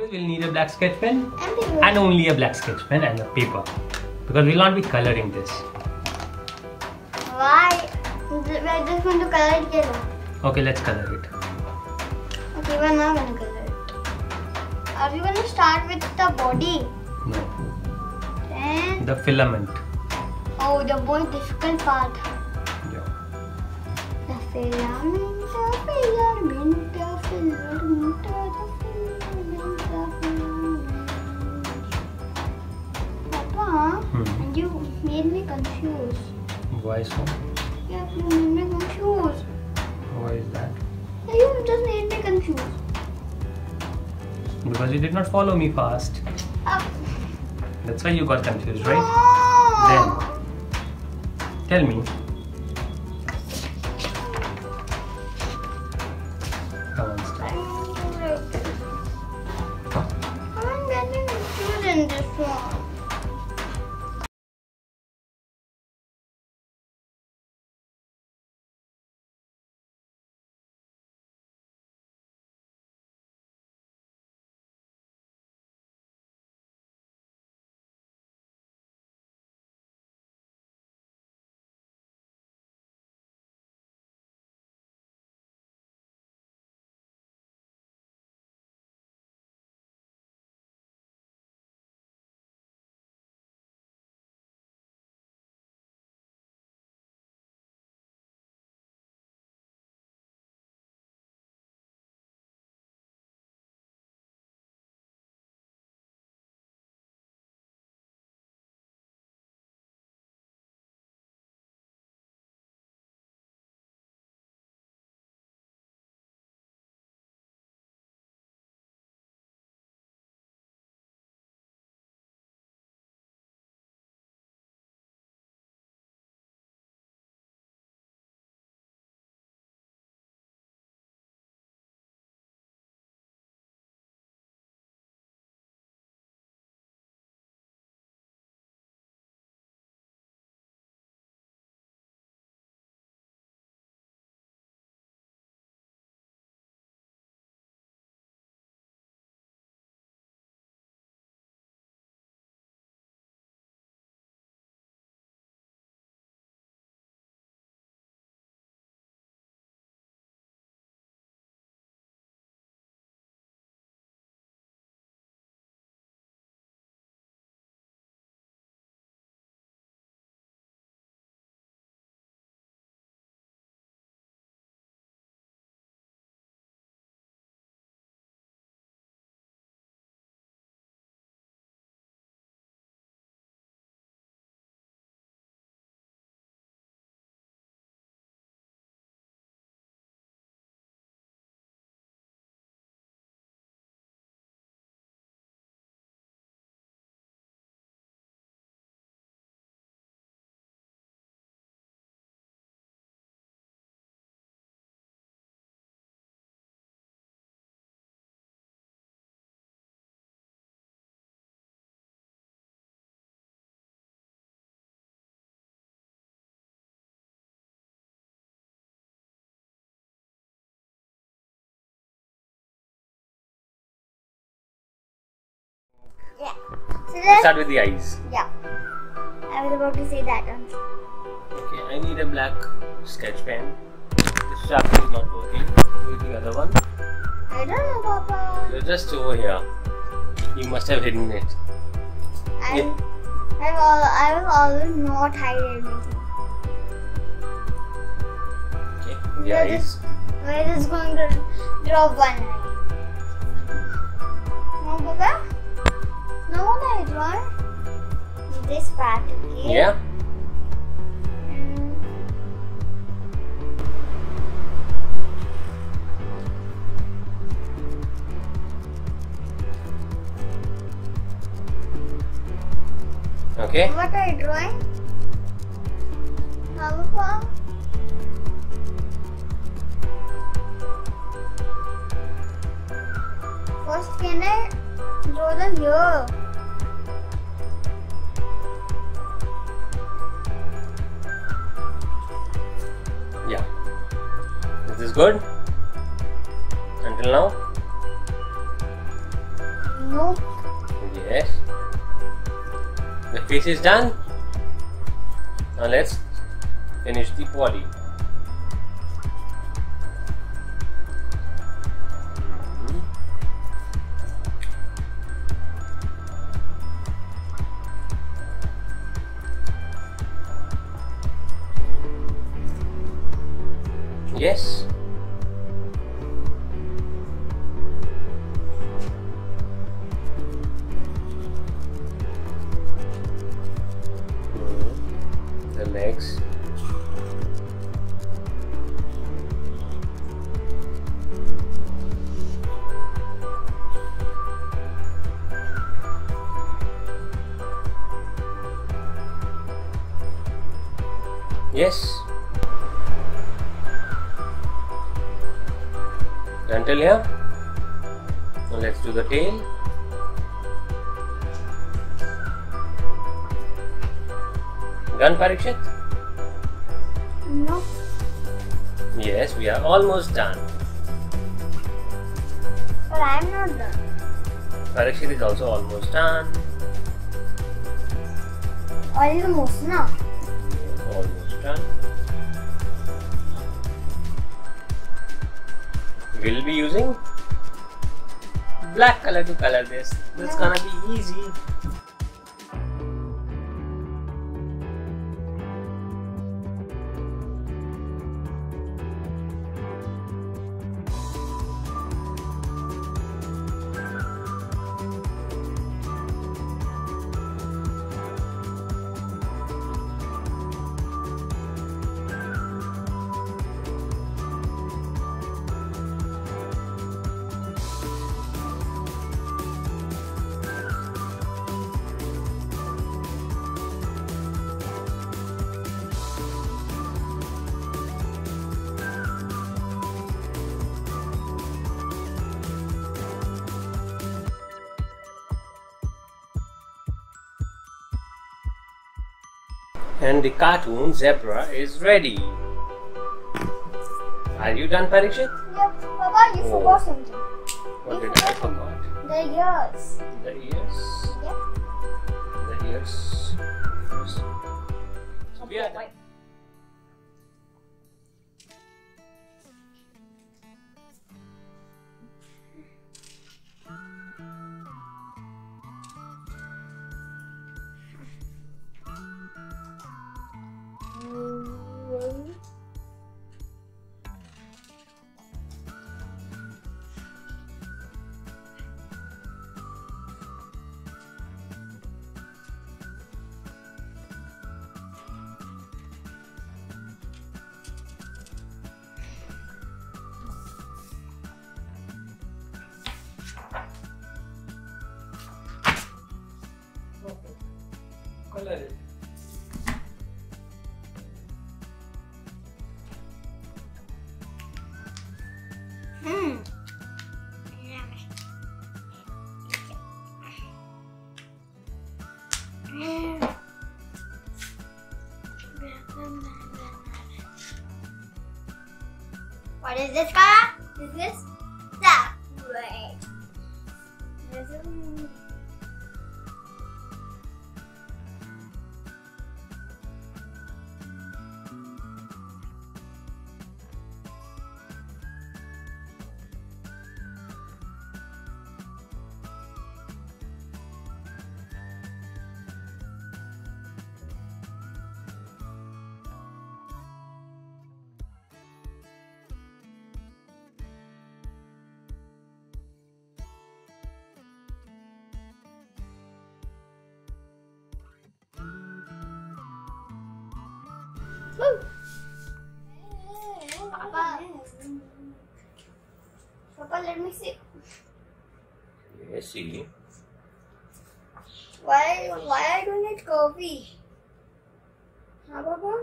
always, we'll need a black sketch pen and only a black sketch pen and a paper, because we'll not be coloring this. Why? We're just going to color it yellow. Okay, let's color it. Okay, we're not going to color it. Are we going to start with the body? No. Then? The filament. Oh, the most difficult part. Yeah. The filament, the filament, the filament, the filament, the filament. Papa, you made me confused. Why so? Yeah, you made me confused. Why is that? You just made me confused. Because you did not follow me fast. That's why you got confused, right? No. Then, tell me. Come on, start. I'm getting confused in this one. Yeah. So Let's start with the eyes. Yeah. I was about to say that one. Okay, I need a black sketch pen. This sharpener is not working. Where's the other one? I don't know, Papa. You're just over here. You must have hidden it. I will always not hide anything. Okay, the eyes. We're just going to draw one eye. No, Papa? No, what I draw? This part, okay? Yeah. Okay. What are you drawing? Papa? First, can I draw the here? Yeah. Is this good? Until now? No. Yes. The face is done. Now let's finish the body. Yes. The legs. Yes. Until here. Now let's do the tail. Done, Parikshit? No. Yes, we are almost done. But I'm not done. Parikshit is also almost done. Almost, no? Yes, almost done. We'll be using black color to color this. That's gonna be easy. And the cartoon zebra is ready. Are you done, Parikshit? Yep. Papa, you forgot something. What did I forgot? The ears. The ears. Yep. The ears. We are done. Color it. What is this color? Is this that? Right. This is... Papa, let me see. Yes, see. Why are you doing it curvy? Huh, Papa?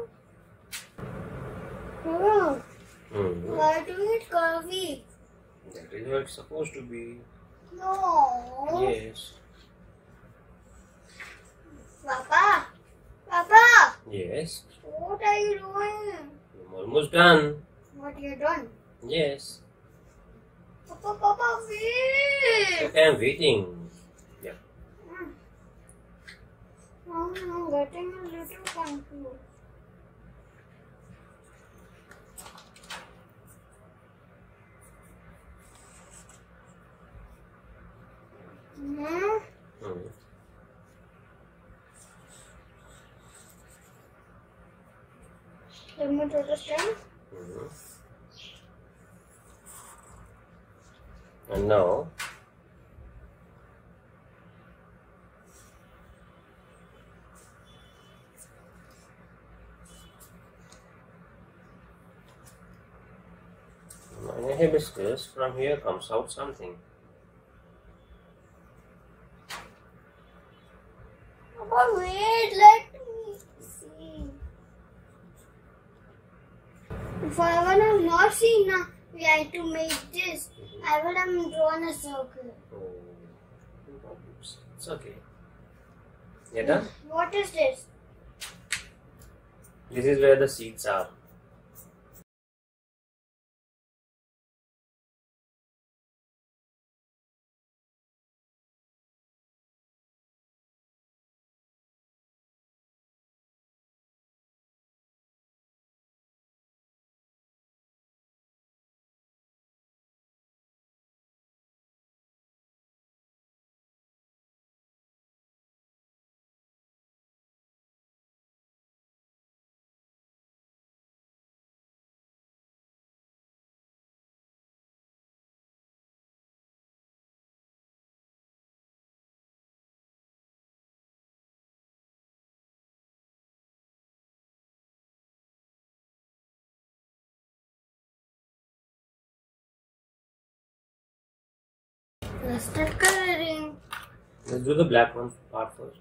Papa, why are you doing it curvy? That is what it's supposed to be. No. Yes. Papa, Papa. Yes. What are you doing? I'm almost done. What you done? Yes. Papa, wait. Okay, I'm waiting. I'm getting a little confused. Let me do the stem. And now in a hibiscus, from here comes out something. Oh, wait, let me see. If I would have not seen now, we had to make this. I would have drawn a circle. Oh, it's okay. You done? What is this? This is where the seeds are. Let's start coloring. Let's do the black one part first.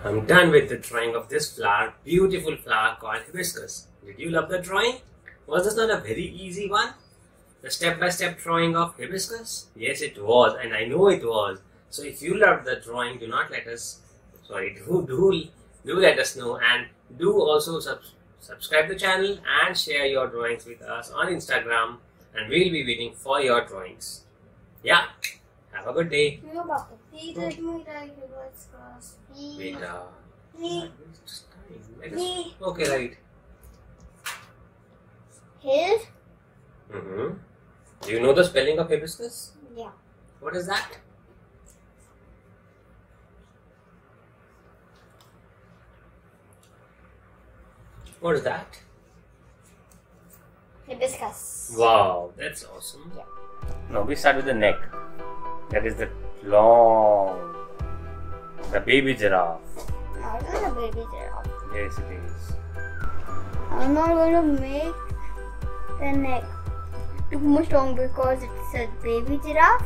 I'm done with the drawing of this flower, beautiful flower called hibiscus. Did you love the drawing? Was this not a very easy one? The step-by-step drawing of hibiscus? Yes, it was, and I know it was. So if you loved the drawing, do let us know, and do also subscribe the channel and share your drawings with us on Instagram, and we'll be waiting for your drawings. Yeah, have a good day. No, Papa. Please let me write hibiscus. Please. Please. Okay, right. His? Do you know the spelling of hibiscus? Yeah. What is that? What is that? Hibiscus. Wow, that's awesome. Yeah. Now we start with the neck. That is the baby giraffe. No, it's not a baby giraffe. Yes, it is. I'm not going to make the neck too much long because it's a baby giraffe.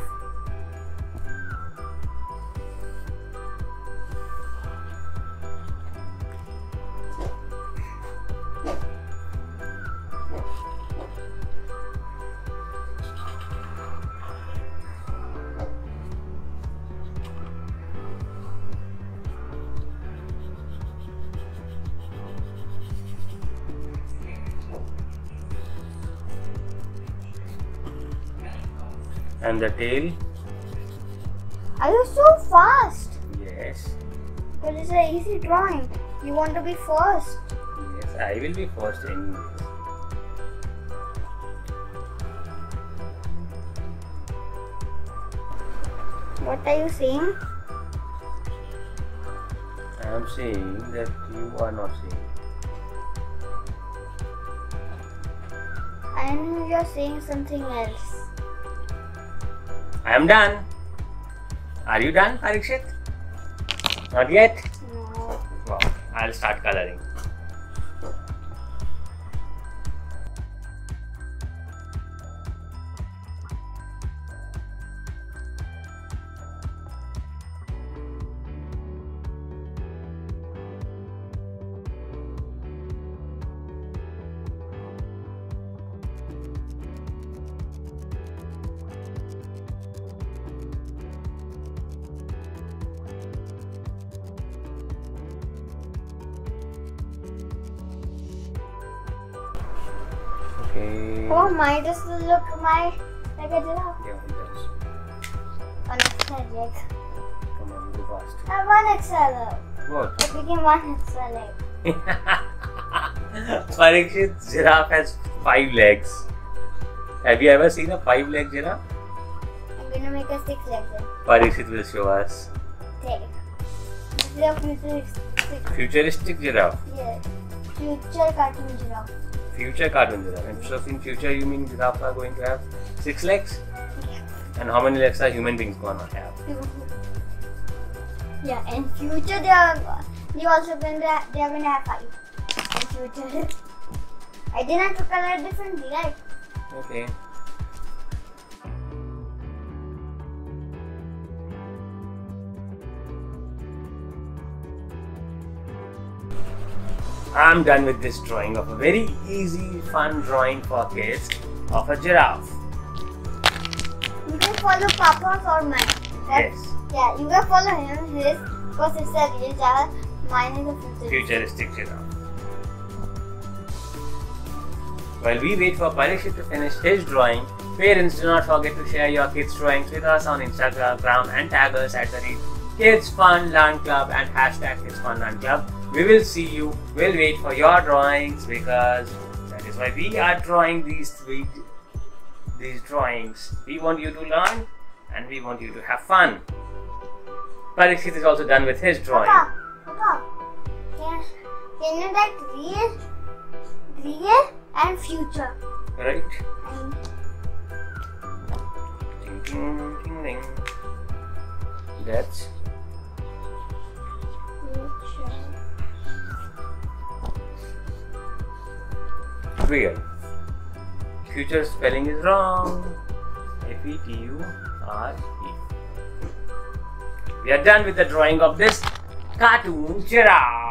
And the tail? Are you so fast? Yes. But it's an easy drawing. You want to be first. Yes, I will be first anyways. What are you saying? I am saying that you are not saying. I know you're saying something else. I am done. Are you done, Parikshit? Not yet? No. Wow. I'll start coloring. Okay. Oh my, does it look like a giraffe? Yeah, it does. One extra leg. Come on, go fast. One extra leg. What? It became one extra leg. Parikshit, giraffe has 5 legs. Have you ever seen a 5-leg giraffe? I'm gonna make a 6-leg then. Parikshit will show us. Take. This is a futuristic. Futuristic giraffe. Yeah. Future cartoon giraffe. Future cartoon giraffe. And so in future you mean giraffes are going to have 6 legs? Yeah. And how many legs are human beings gonna have? Yeah, in future they are also going to they are going to have 5. In future. I didn't have to color differently, right? Okay. I'm done with this drawing of a very easy, fun drawing for kids of a giraffe. You can follow Papa's or mine. Yes. Yeah, you can follow him, his, because it's a real giraffe. Mine is a Futuristic giraffe. While we wait for Parikshit to finish his drawing, parents, do not forget to share your kids' drawings with us on Instagram and tag us at @KidsFunLearnClub and #KidsFunLearnClub. We will see you. We'll wait for your drawings because that is why we are drawing these drawings. We want you to learn and we want you to have fun. Parikshit is also done with his drawing. Papa, can you write real and future? Right? Ding, ding, ding, ding. That's real. Future spelling is wrong. F-E-T-U-R-E. We are done with the drawing of this cartoon giraffe.